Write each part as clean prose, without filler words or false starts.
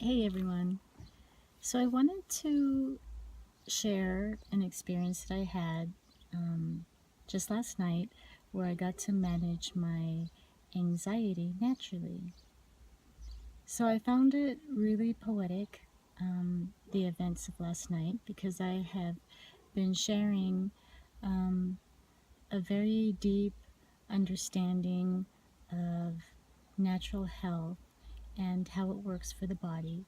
Hey everyone. So I wanted to share an experience that I had just last night where I got to manage my anxiety naturally. So I found it really poetic, the events of last night, because I have been sharing um, a very deep understanding of natural health and how it works for the body,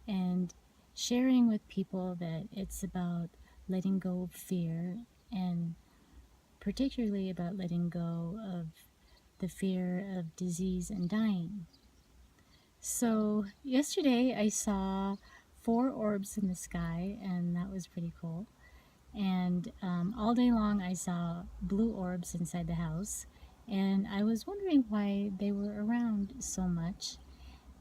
and sharing with people that it's about letting go of fear, and particularly about letting go of the fear of disease and dying. So, yesterday I saw four orbs in the sky, and that was pretty cool. And all day long I saw blue orbs inside the house, and I was wondering why they were around so much.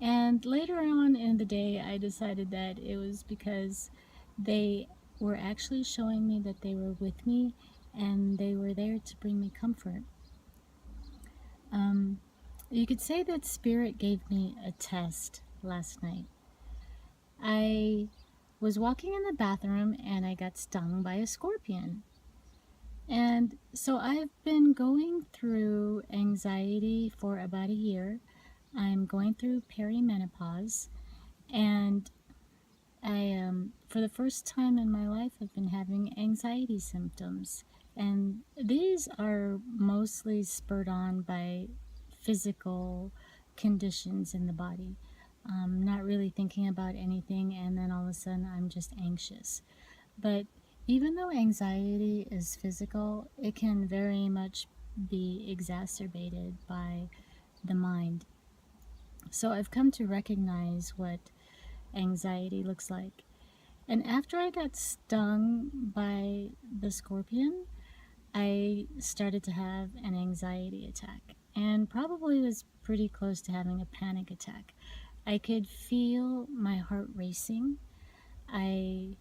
And later on in the day, I decided that it was because they were actually showing me that they were with me and they were there to bring me comfort. Um, you could say that Spirit gave me a test last night. I was walking in the bathroom and I got stung by a scorpion. And so I've been going through anxiety for about a year. I'm going through perimenopause, and for the first time in my life, I've been having anxiety symptoms. And these are mostly spurred on by physical conditions in the body. Not really thinking about anything, and then all of a sudden I'm just anxious. But even though anxiety is physical, it can very much be exacerbated by the mind. So I've come to recognize what anxiety looks like. And after I got stung by the scorpion, I started to have an anxiety attack, and probably was pretty close to having a panic attack. I could feel my heart racing. I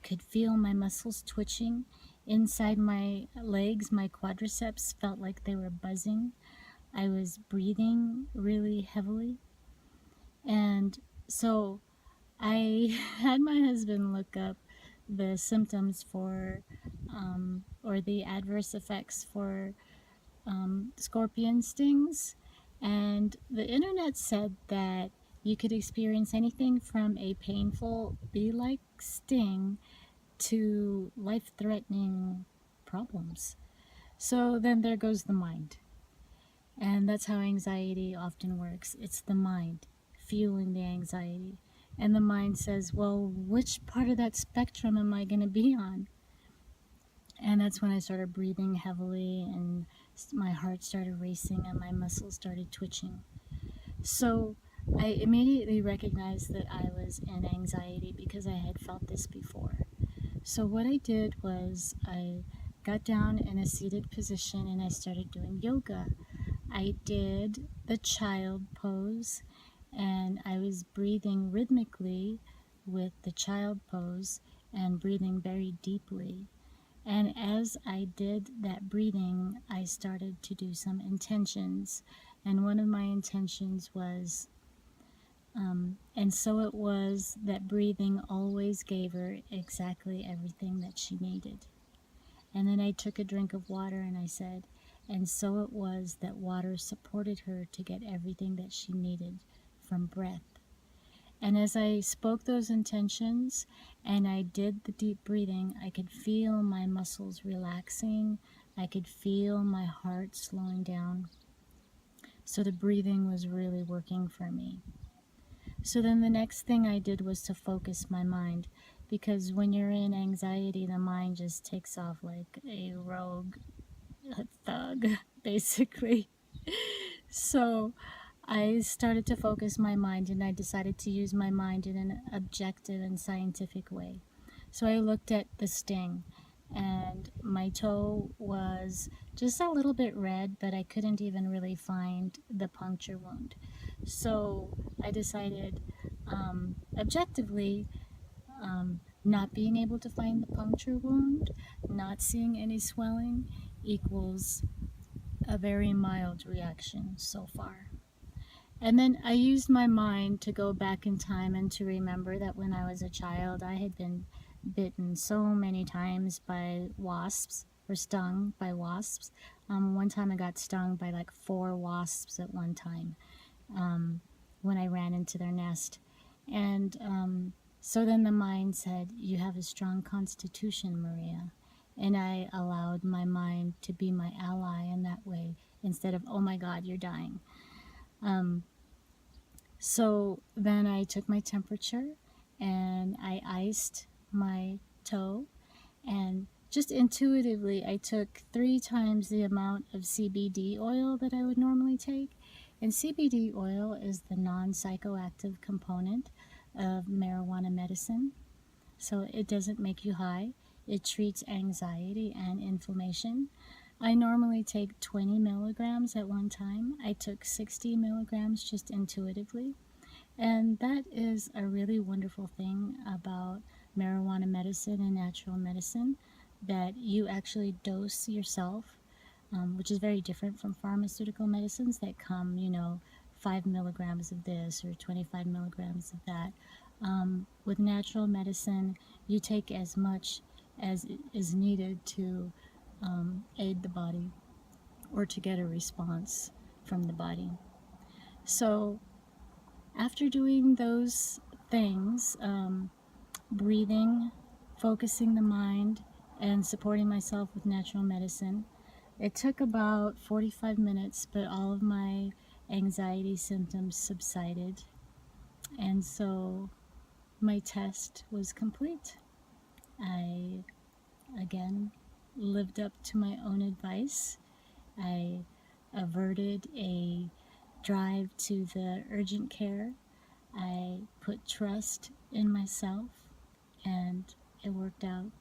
could feel my muscles twitching. Inside my legs, my quadriceps felt like they were buzzing. I was breathing really heavily. And so I had my husband look up the symptoms for, or the adverse effects for scorpion stings, and the internet said that you could experience anything from a painful bee like sting to life threatening problems. So then there goes the mind. And that's how anxiety often works. It's the mind fueling the anxiety. And the mind says, well, which part of that spectrum am I going to be on? And that's when I started breathing heavily, and my heart started racing, and my muscles started twitching. So I immediately recognized that I was in anxiety because I had felt this before. So what I did was I got down in a seated position and I started doing yoga. I did the child pose, and I was breathing rhythmically with the child pose and breathing very deeply. And as I did that breathing, I started to do some intentions. And one of my intentions was, and so it was that breathing always gave her exactly everything that she needed. And then I took a drink of water and I said, and so it was that water supported her to get everything that she needed from breath. And as I spoke those intentions and I did the deep breathing, I could feel my muscles relaxing. I could feel my heart slowing down. So the breathing was really working for me. So then the next thing I did was to focus my mind, because when you're in anxiety, the mind just takes off like a rogue thug, basically. So I started to focus my mind, and I decided to use my mind in an objective and scientific way. So I looked at the sting, and my toe was just a little bit red, but I couldn't even really find the puncture wound. So I decided, objectively, not being able to find the puncture wound, not seeing any swelling, equals a very mild reaction so far. And then I used my mind to go back in time and to remember that when I was a child, I had been bitten so many times by wasps or stung by wasps. One time I got stung by like 4 wasps at one time um, when I ran into their nest. And so then the mind said, "You have a strong constitution, Maria." And I allowed my mind to be my ally in that way instead of, "Oh my God, you're dying." Um, so then I took my temperature and I iced my toe, and just intuitively I took 3 times the amount of CBD oil that I would normally take. And CBD oil is the non-psychoactive component of marijuana medicine. So it doesn't make you high. It treats anxiety and inflammation. I normally take 20 milligrams at one time. I took 60 milligrams just intuitively. And that is a really wonderful thing about marijuana medicine and natural medicine, that you actually dose yourself, which is very different from pharmaceutical medicines that come, 5 milligrams of this or 25 milligrams of that. With natural medicine, you take as much as is needed to aid the body or to get a response from the body. So after doing those things, breathing, focusing the mind, and supporting myself with natural medicine, it took about 45 minutes, but all of my anxiety symptoms subsided. And so my test was complete. I, again, lived up to my own advice. I averted a drive to the urgent care. I put trust in myself, and it worked out